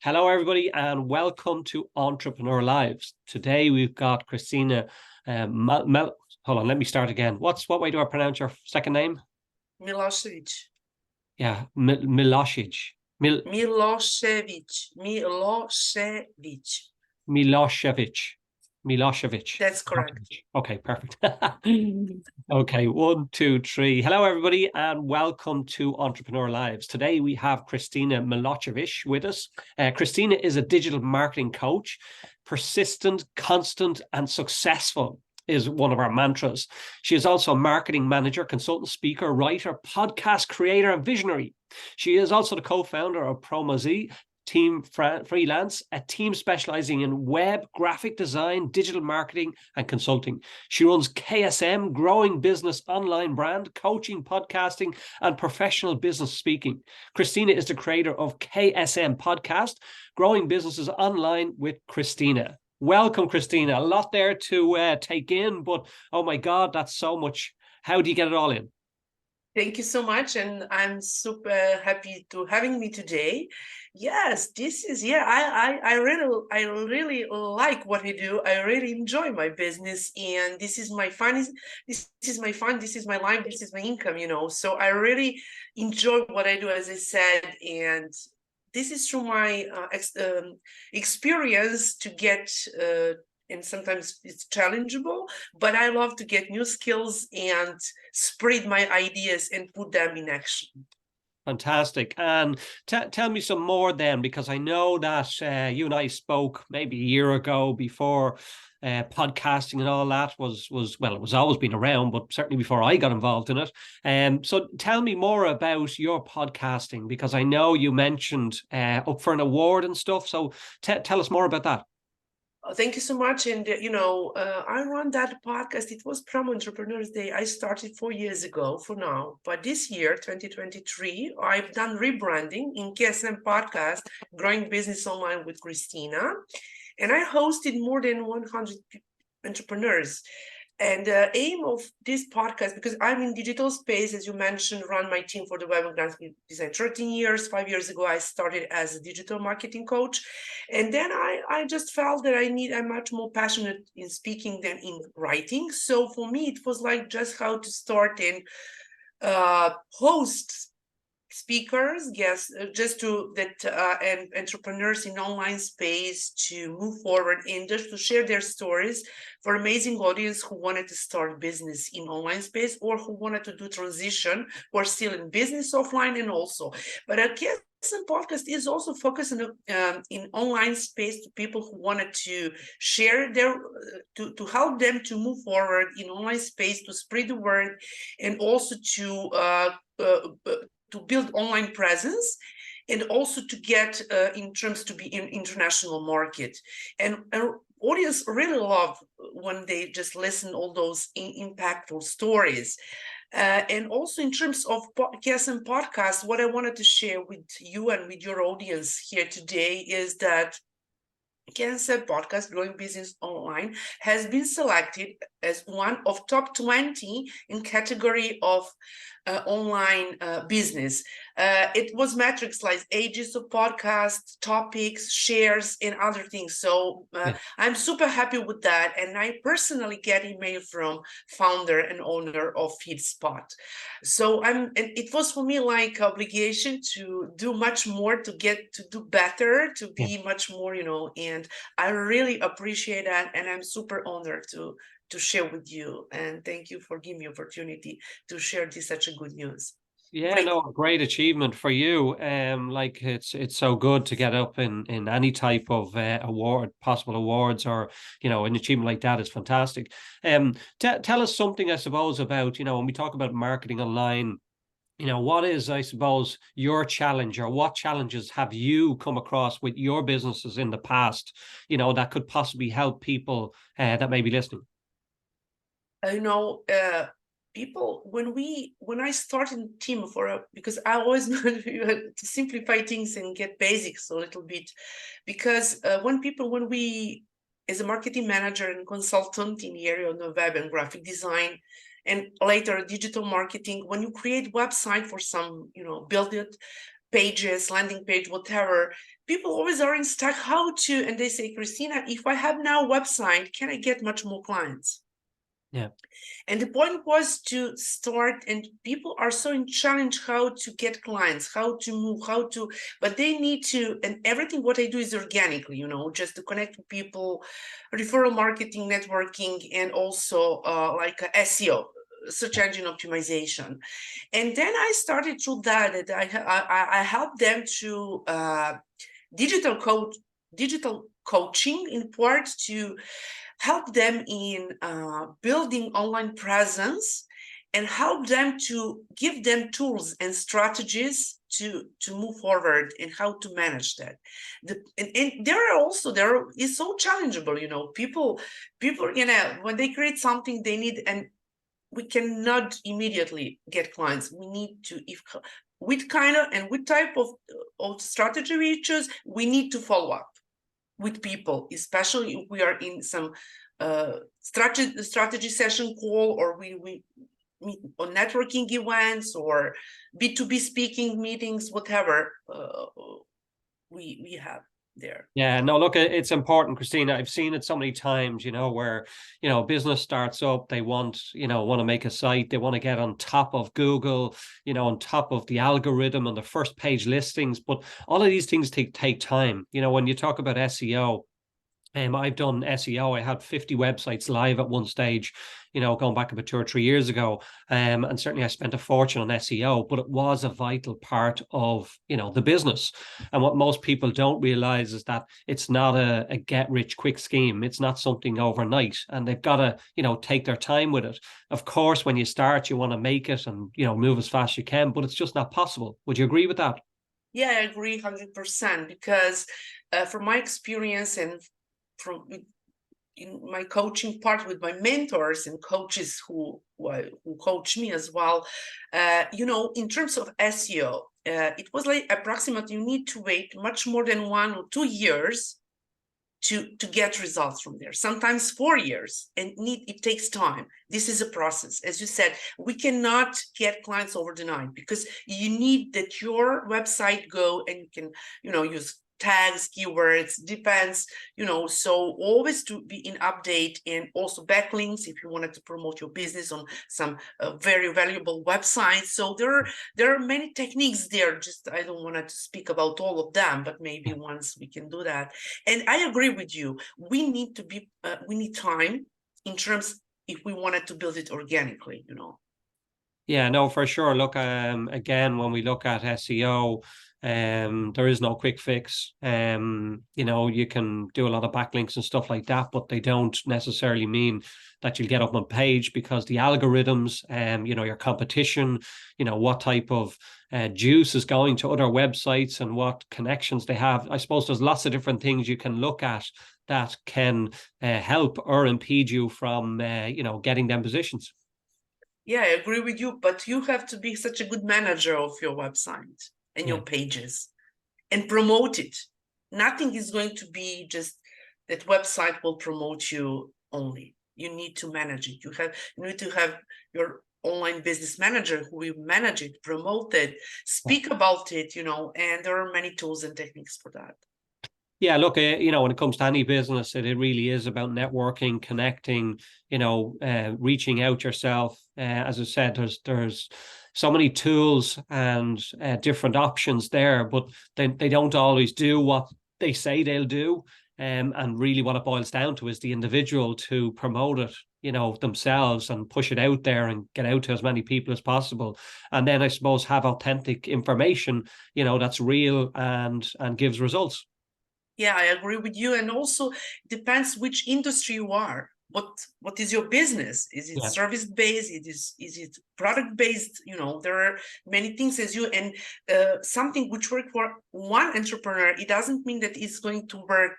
Hello, everybody, and welcome to Entrepreneur Lives. Today we've got Kristina. Hold on, let me start again. What way do I pronounce your second name? Milosevic. Yeah, Milosevic. Milosevic. Milosevic. Milosevic. Milosevic. That's correct. Okay, perfect. Okay, 1, 2, 3. Hello, everybody, and welcome to Entrepreneur Lives. Today we have Kristina Milosevic with us. Kristina is a digital marketing coach. Persistent, constant, and successful is one of our mantras. She is also a marketing manager, consultant, speaker, writer, podcast creator, and visionary. She is also the co-founder of PromoZ, Team Freelance, a team specializing in web, graphic design, digital marketing, and consulting. She runs KSM, growing business online brand, coaching, podcasting, and professional business speaking. Kristina is the creator of KSM podcast, Growing Businesses Online with Kristina. Welcome, Kristina. A lot there to take in, but oh my God, that's so much. How do you get it all in? Thank you so much, and I'm super happy to having me today. Yes, this is I really like what I do. I really enjoy my business, and this is my fun. This is my fun. This is my life. This is my income. So I really enjoy what I do, as I said, and this is through my experience to get. And sometimes it's challengeable, but I love to get new skills and spread my ideas and put them in action. Fantastic. And tell me some more then, because I know that you and I spoke maybe a year ago before podcasting and all that was well, it was always been around, but certainly before I got involved in it. So tell me more about your podcasting, because I know you mentioned up for an award and stuff. So tell us more about that. Thank you so much. And, I run that podcast. It was Promo Entrepreneurs Day. I started 4 years ago for now. But this year, 2023, I've done rebranding in KSM podcast, Growing Business Online with Kristina. And I hosted more than 100 entrepreneurs. And the aim of this podcast, because I'm in digital space, as you mentioned, run my team for the web and graphic design 13 years. 5 years ago, I started as a digital marketing coach. And then I just felt that I'm much more passionate in speaking than in writing. So for me, it was like just how to start and host speakers, guests, just to that and entrepreneurs in online space to move forward and just to share their stories for amazing audience who wanted to start business in online space or who wanted to do transition, who are still in business offline and also. But I guess some podcast is also focused on in online space to people who wanted to share their to help them to move forward in online space, to spread the word, and also to build online presence, and also to get in terms to be in international market. And audience really love when they just listen all those impactful stories. And also in terms of podcasts and podcasts, what I wanted to share with you and with your audience here today is that KSM podcast, Growing Business Online, has been selected as one of top 20 in category of online business. It was metrics like ages of podcasts, topics, shares, and other things. So I'm super happy with that. And I personally get email from founder and owner of FeedSpot. So it was for me like obligation to do much more, to get to do better, to be much more, and I really appreciate that. And I'm super honored to share with you, and thank you for giving me opportunity to share this such a good news. Yeah, no, great achievement for you. Like it's so good to get up in any type of possible awards, or an achievement like that is fantastic. Tell us something, I suppose, about when we talk about marketing online. What is, I suppose, your challenge, or what challenges have you come across with your businesses in the past, that could possibly help people that may be listening? People, when I started team because I always want to simplify things and get basics a little bit, because when we as a marketing manager and consultant in the area of the web and graphic design, and later digital marketing, when you create website for some, build it, pages, landing page, whatever, people always are in stuck how to, and they say, Kristina, if I have now a website, can I get much more clients? Yeah. And the point was to start, and people are so in challenge how to get clients, how to move, but they need to, and everything what I do is organically, just to connect with people, referral marketing, networking, and also like SEO, search engine optimization. And then I started through that I helped them to digital coaching, in part to help them in building online presence, and help them to give them tools and strategies to move forward and how to manage that. And there is so challengeable, people, when they create something they need, and we cannot immediately get clients. We need to, if with kind of and with type of strategy we choose, we need to follow up with people, especially if we are in some strategy session call, or we meet on networking events or B2B speaking meetings, whatever we have there. Yeah, no, look, it's important, Kristina. I've seen it so many times, where, business starts up, they want to make a site, they want to get on top of Google, on top of the algorithm and the first page listings. But all of these things take time. When you talk about SEO, I've done SEO. I had 50 websites live at one stage, going back about 2 or 3 years ago. And certainly I spent a fortune on SEO, but it was a vital part of, the business. And what most people don't realize is that it's not a get rich quick scheme. It's not something overnight, and they've got to, take their time with it. Of course, when you start, you want to make it and, move as fast as you can, but it's just not possible. Would you agree with that? Yeah, I agree 100%, because from my experience and from in my coaching part with my mentors and coaches who coach me as well, in terms of SEO, it was like approximately you need to wait much more than 1 or 2 years to get results from there, sometimes 4 years, and it takes time. This is a process. As you said, we cannot get clients over the night, because you need that your website go, and you can use tags, keywords, depends, so always to be in update, and also backlinks if you wanted to promote your business on some very valuable websites. So there are many techniques there. Just I don't want to speak about all of them, but maybe once we can do that. And I agree with you. We need to be we need time in terms if we wanted to build it organically. Yeah, no, for sure. Look, again, when we look at SEO, there is no quick fix. You can do a lot of backlinks and stuff like that, but they don't necessarily mean that you'll get up on page, because the algorithms, your competition, what type of juice is going to other websites and what connections they have. I suppose there's lots of different things you can look at that can help or impede you from, getting them positions. Yeah, I agree with you, but you have to be such a good manager of your website and your pages and promote it. Nothing is going to be just that website will promote you only. You need to manage it. You need to have your online business manager who will manage it, promote it, speak about it, and there are many tools and techniques for that. Yeah, look, when it comes to any business, it really is about networking, connecting, reaching out yourself. As I said, there's so many tools and different options there, but they don't always do what they say they'll do. And really what it boils down to is the individual to promote it, themselves, and push it out there and get out to as many people as possible. And then I suppose have authentic information, that's real and gives results. Yeah, I agree with you. And also depends which industry you are. What is your business? Is it service based? Is it product based? There are many things as you, and something which work for one entrepreneur, it doesn't mean that it's going to work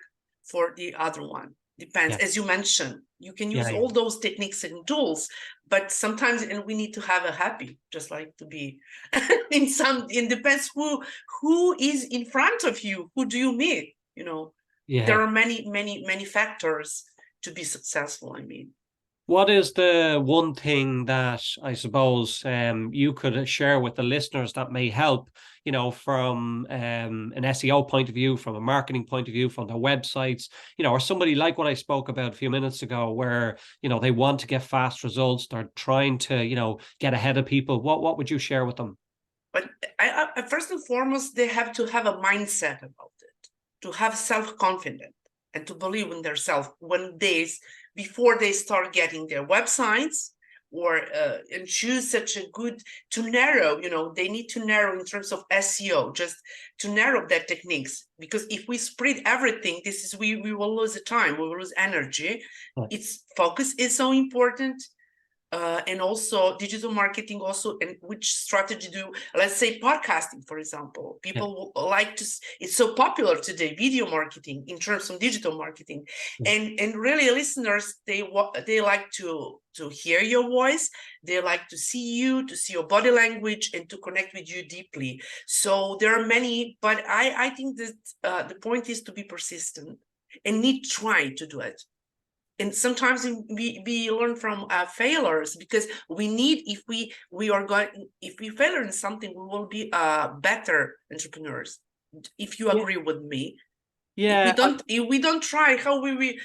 for the other one. Depends, as you mentioned. You can use all those techniques and tools, but sometimes, and we need to have a happy, just like to be it depends who is in front of you, who do you meet? There are many factors to be successful. What is the one thing that I suppose you could share with the listeners that may help, from an SEO point of view, from a marketing point of view, from their websites, or somebody like what I spoke about a few minutes ago, where, they want to get fast results, they're trying to, get ahead of people. What would you share with them? But first and foremost, they have to have a mindset about it, to have self-confidence and to believe in themselves before they start getting their websites or and choose such a good to narrow. They need to narrow in terms of SEO, just to narrow that techniques. Because if we spread everything, we will lose the time, we will lose energy. Right. Its focus is so important. And also digital marketing also, and which strategy let's say podcasting, for example. People like to, it's so popular today, video marketing in terms of digital marketing. And really listeners, they like to hear your voice, they like to see you, to see your body language, and to connect with you deeply. So there are many, but I think that the point is to be persistent and need try to do it. And sometimes we learn from failures, because we need, if we fail in something, we will be better entrepreneurs. If you agree with me. Yeah. If we don't try, how we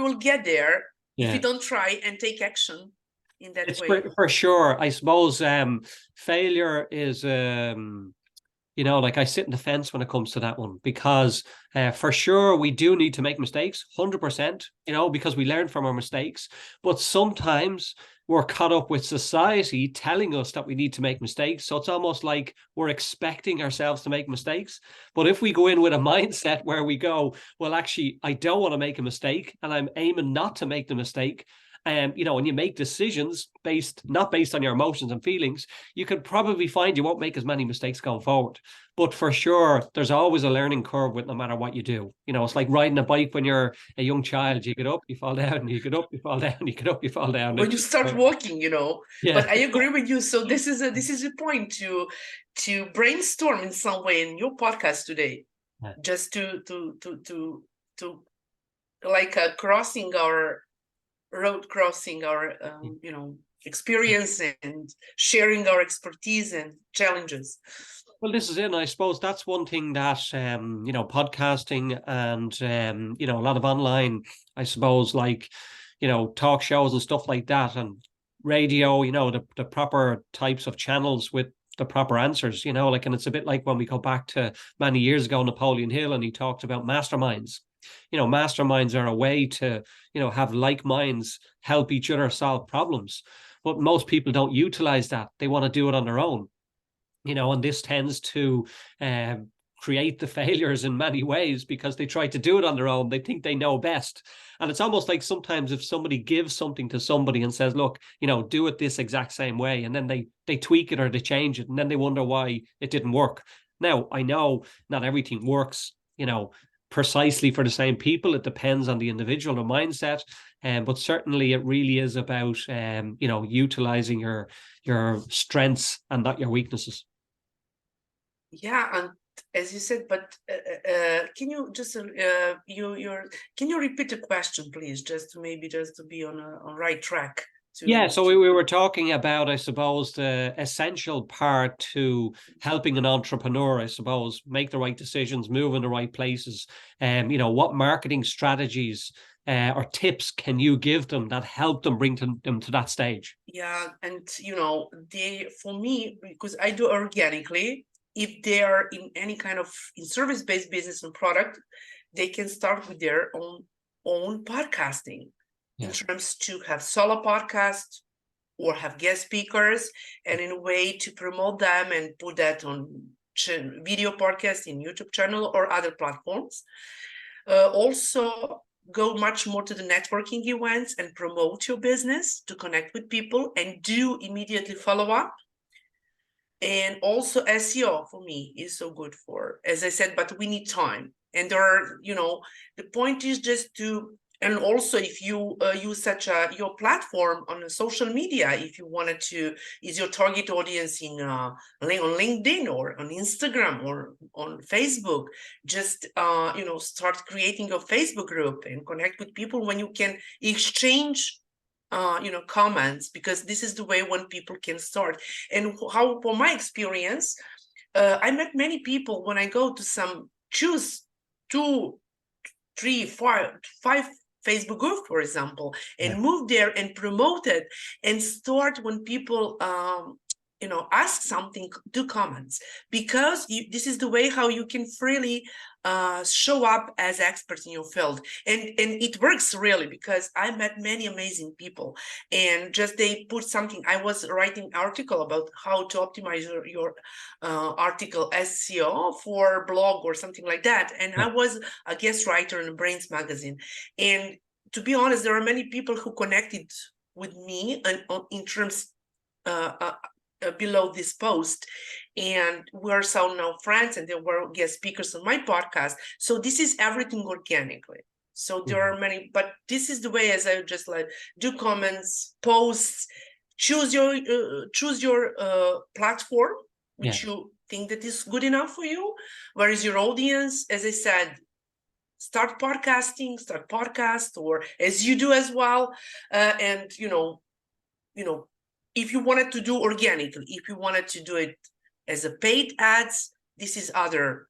will get there if we Yeah. don't try and take action in that It's way. for sure. I suppose failure is like I sit in the fence when it comes to that one, because for sure we do need to make mistakes, 100%, because we learn from our mistakes. But sometimes we're caught up with society telling us that we need to make mistakes. So it's almost like we're expecting ourselves to make mistakes. But if we go in with a mindset where we go, well, actually, I don't want to make a mistake and I'm aiming not to make the mistake, and you make decisions not based on your emotions and feelings, you could probably find you won't make as many mistakes going forward. But for sure, there's always a learning curve with no matter what you do. It's like riding a bike when you're a young child. You get up, you fall down, you get up, you fall down, you get up, you fall down. When you start walking, Yeah. But I agree with you. So this is a point to brainstorm in some way in your podcast today, just to like crossing our experience and sharing our expertise and challenges. Well, this is it. And I suppose that's one thing that, podcasting and, a lot of online, I suppose, like, talk shows and stuff like that, and radio, the proper types of channels with the proper answers, and it's a bit like when we go back to many years ago, Napoleon Hill, and he talked about masterminds. Masterminds are a way to, have like minds help each other solve problems. But most people don't utilize that. They want to do it on their own. And this tends to create the failures in many ways, because they try to do it on their own. They think they know best. And it's almost like sometimes if somebody gives something to somebody and says, look, do it this exact same way, and then they tweak it or they change it, and then they wonder why it didn't work. Now, I know not everything works, precisely for the same people. It depends on the individual or mindset. But certainly it really is about, utilizing your strengths and not your weaknesses. Yeah, and as you said, but can you just can you repeat the question, please, just to be on right track? So we were talking about, I suppose, the essential part to helping an entrepreneur, I suppose, make the right decisions, move in the right places. What marketing strategies or tips can you give them that help them bring them to that stage? Yeah, and for me, because I do organically, if they are in any kind of service-based business and product, they can start with their own podcasting. In terms to have solo podcast or have guest speakers, and in a way to promote them and put that on video podcast in YouTube channel or other platforms. Also go much more to the networking events and promote your business to connect with people and do immediately follow up. And also SEO for me is so good for, as I said, but we need time. And there are, the point is just to, and also if you use your platform on social media, if you wanted to, is your target audience on LinkedIn or on Instagram or on Facebook, just, start creating a Facebook group and connect with people when you can exchange comments, because this is the way when people can start. And how, from my experience, I met many people when I go to choose 2, 3, 5 Facebook group, for example, and move there and promote it and start when people ask something, do comments, because this is the way how you can freely show up as experts in your field. And it works really, because I met many amazing people, and just they put something. I was writing article about how to optimize your article SEO for blog or something like that, and I was a guest writer in Brains magazine. And to be honest, there are many people who connected with me and in terms below this post, and we're so now friends, and they were guest speakers on my podcast. So this is everything organically. So there are many, but this is the way, as I just like, do comments, posts, choose your platform which you think that is good enough for you. Where is your audience? As I said, start podcast, or as you do as well, and if you wanted to do organically, if you wanted to do it as a paid ads, this is other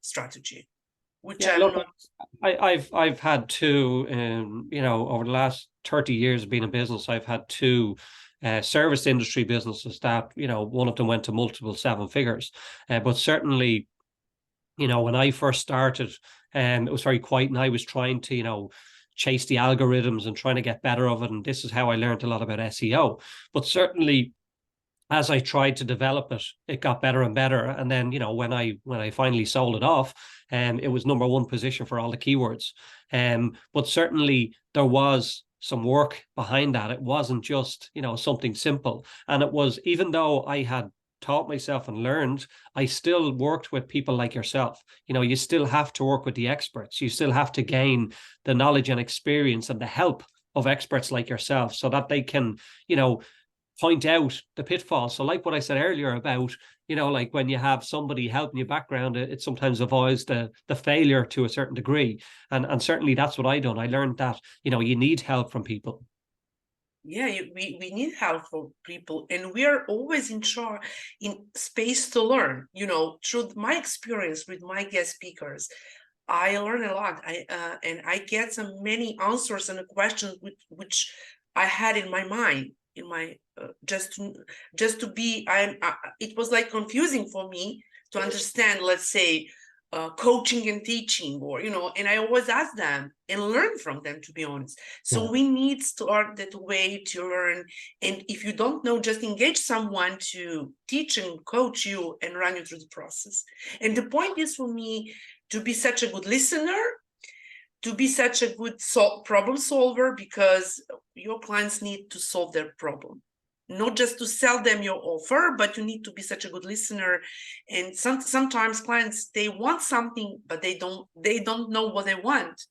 strategy, which I've had two, over the last 30 years of being in business, I've had two service industry businesses that, one of them went to multiple 7 figures. But certainly, when I first started, it was very quiet, and I was trying to, chase the algorithms and trying to get better of it. And this is how I learned a lot about SEO. But certainly, as I tried to develop it, it got better and better. And then, when I finally sold it off, it was #1 position for all the keywords. But certainly there was some work behind that. It wasn't just, something simple. And it was, even though I had taught myself and learned, I still worked with people like yourself. You still have to work with the experts. You still have to gain the knowledge and experience and the help of experts like yourself, so that they can, point out the pitfalls. So like what I said earlier about, like when you have somebody helping you background, it sometimes avoids the failure to a certain degree. And certainly that's what I done. I learned that, you need help from people. Yeah, we need help for people, and we are always in space to learn. Through my experience with my guest speakers, I learn a lot. And I get some many answers and questions which I had in my mind, in my just to be. It was like confusing for me to understand, let's say, coaching and teaching, or and I always ask them and learn from them, to be honest. So we need to start that way to learn. And if you don't know, just engage someone to teach and coach you and run you through the process. And the point is, for me, to be such a good listener, to be such a good problem solver, because your clients need to solve their problem, not just to sell them your offer, but you need to be such a good listener. And sometimes clients, they want something, but they don't know what they want.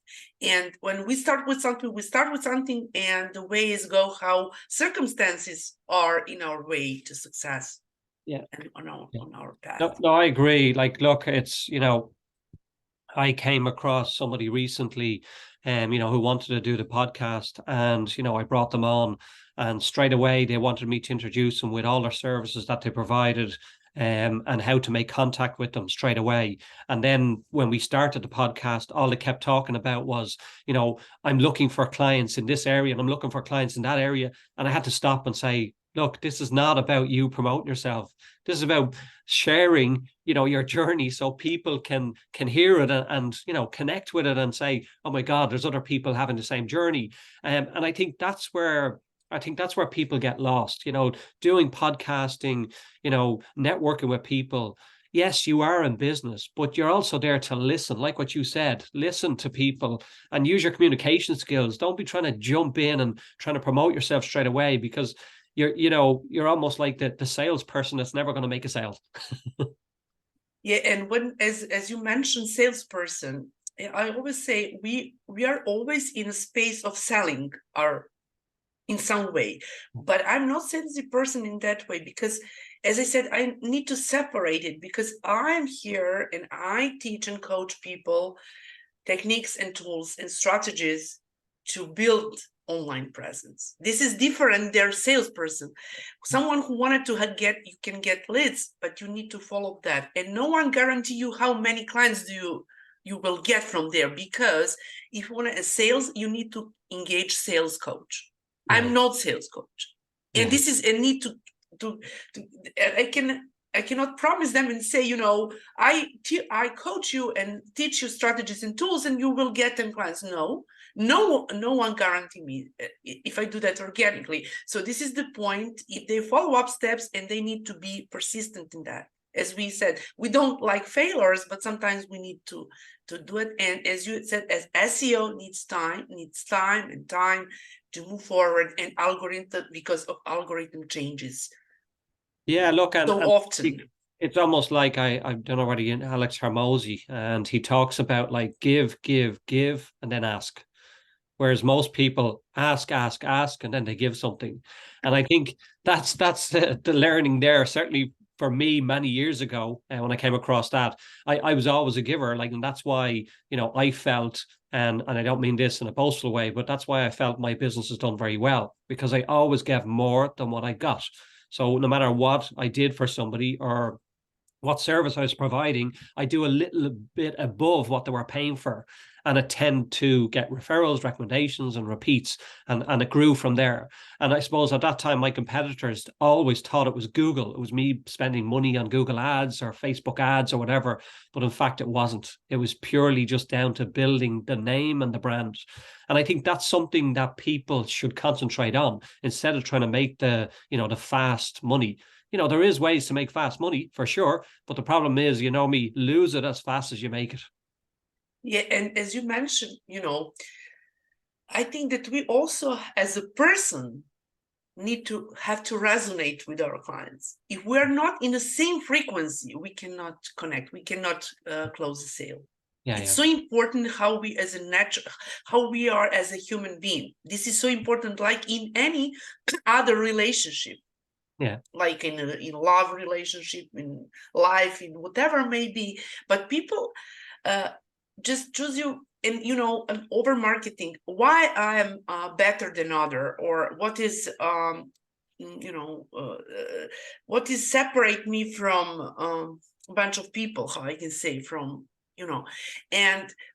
And when we start with something, and the ways go how circumstances are in our way to success. And on our path. No, I agree. Like, look, it's, I came across somebody recently, who wanted to do the podcast, and, I brought them on, and straight away they wanted me to introduce them with all their services that they provided, and how to make contact with them straight away. And then when we started the podcast, all they kept talking about was, I'm looking for clients in this area and I'm looking for clients in that area. And I had to stop and say, look, this is not about you promoting yourself. This is about sharing, your journey, so people can hear it and connect with it and say, oh my God, there's other people having the same journey. And I think that's where people get lost, doing podcasting, networking with people. Yes, you are in business, but you're also there to listen, like what you said, listen to people and use your communication skills. Don't be trying to jump in and trying to promote yourself straight away, because you're almost like the salesperson that's never going to make a sale. Yeah, and when, as you mentioned, salesperson, I always say we are always in a space of selling in some way, but I'm not salesy person in that way, because, as I said, I need to separate it, because I'm here and I teach and coach people techniques and tools and strategies to build online presence. This is different. They're salesperson. Someone who wanted to you can get leads, but you need to follow that. And no one guarantee you how many clients you will get from there, because if you want a sales, you need to engage sales coach. Yeah. I'm not sales coach. And this is a need to I cannot promise them and say, I coach you and teach you strategies and tools and you will get 10 clients. No one guarantee me if I do that organically. So this is the point. If they follow up steps, and they need to be persistent in that. As we said, we don't like failures, but sometimes we need to do it. And as you said, as SEO needs time and time to move forward, and because of algorithm changes. Yeah, look, and often it's almost like I don't know whether you know Alex Hormozy, and he talks about like give, and then ask. Whereas most people ask, and then they give something. And I think that's the learning there. Certainly for me, many years ago, when I came across that, I was always a giver. Like, and that's why, I felt, and I don't mean this in a boastful way, but that's why I felt my business has done very well, because I always gave more than what I got. So no matter what I did for somebody or what service I was providing, I do a little bit above what they were paying for. And I tend to get referrals, recommendations, and repeats. And it grew from there. And I suppose at that time, my competitors always thought it was Google. It was me spending money on Google ads or Facebook ads or whatever. But in fact, it wasn't. It was purely just down to building the name and the brand. And I think that's something that people should concentrate on instead of trying to make the fast money. There is ways to make fast money for sure, but the problem is, lose it as fast as you make it. Yeah, and as you mentioned, I think that we also, as a person, need to have to resonate with our clients. If we're not in the same frequency, we cannot connect. We cannot close a sale. It's so important how we are as a human being. This is so important, like in any other relationship. Yeah, like in love relationship, in life, in whatever it may be. But people just choose you, and an over marketing. Why I am better than other, or what is what is separate me from a bunch of people? How I can say from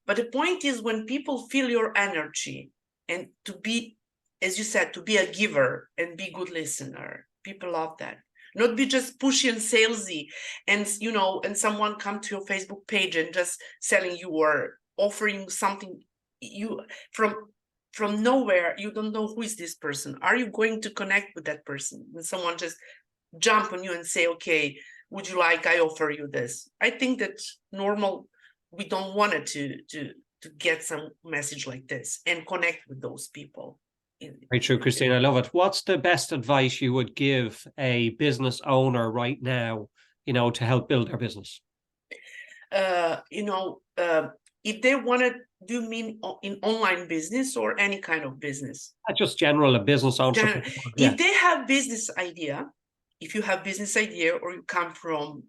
but the point is, when people feel your energy, and to be, as you said, to be a giver and be good listener. People love that. Not be just pushy and salesy, and and someone come to your Facebook page and just selling you or offering something you from nowhere. You don't know who is this person. Are you going to connect with that person? And someone just jump on you and say, okay, would you like I offer you this? I think that normal, we don't want it to get some message like this and connect with those people. Very true, Kristina. I love it. What's the best advice you would give a business owner right now, to help build their business? If they want to, do you mean in online business or any kind of business? Just general, a business entrepreneur. If they have business idea, if you have business idea, or you come from,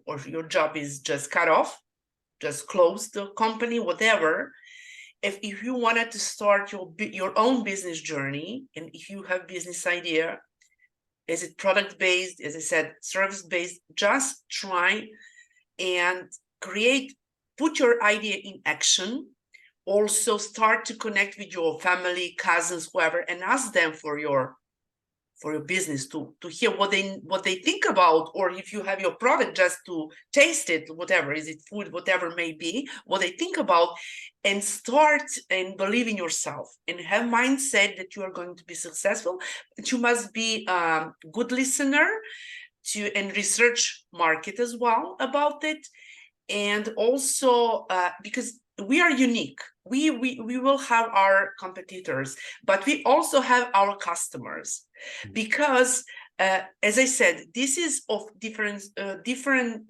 or your job is just cut off, just close the company, whatever. If you wanted to start your own business journey, and if you have business idea, is it product based, as I said, service based, just try and put your idea in action. Also start to connect with your family, cousins, whoever, and ask them for your business to hear what they think about, or if you have your product, just to taste it, whatever, is it food, whatever it may be, what they think about, and start and believe in yourself and have mindset that you are going to be successful. That you must be a good listener and research market as well about it. And also because we are unique, we will have our competitors, but we also have our customers, because as I said, this is of different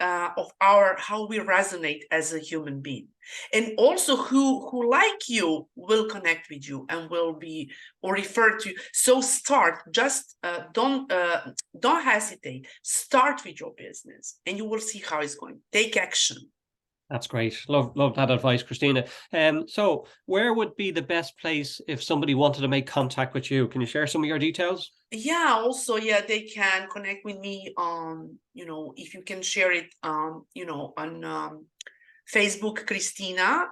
of our how we resonate as a human being. And also who like you will connect with you and will be or refer to you. So start, just don't hesitate, start with your business, and you will see how it's going. Take action. That's great. Love that advice, Kristina. So where would be the best place if somebody wanted to make contact with you? Can you share some of your details? Yeah, also, yeah, they can connect with me on, if you can share it, on Facebook, Kristina,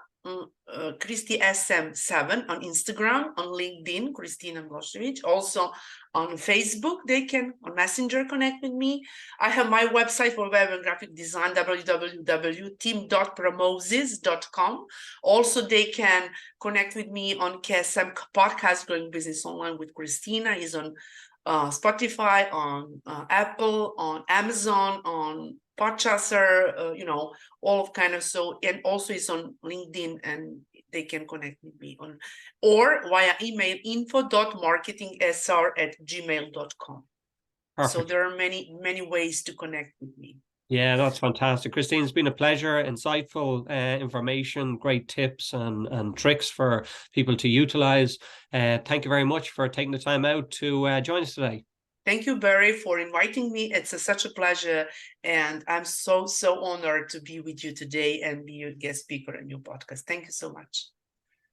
Kristi SM7 on Instagram, on LinkedIn, Kristina Milosevic. Also on Facebook, they can on Messenger connect with me. I have my website for web and graphic design, www.team.promoses.com. Also, they can connect with me on KSM podcast, Growing Business Online with Kristina. Is on Spotify, on Apple, on Amazon, on Podchaser, all of kind of, so, and also it's on LinkedIn, and they can connect with me on, or via email, info.marketingsr@gmail.com. So there are many ways to connect with me. Yeah, that's fantastic. Christine, it's been a pleasure, insightful information, great tips and tricks for people to utilize. Thank you very much for taking the time out to join us today. Thank you, Barry, for inviting me. It's such a pleasure, and I'm so honored to be with you today and be your guest speaker in your podcast. Thank you so much.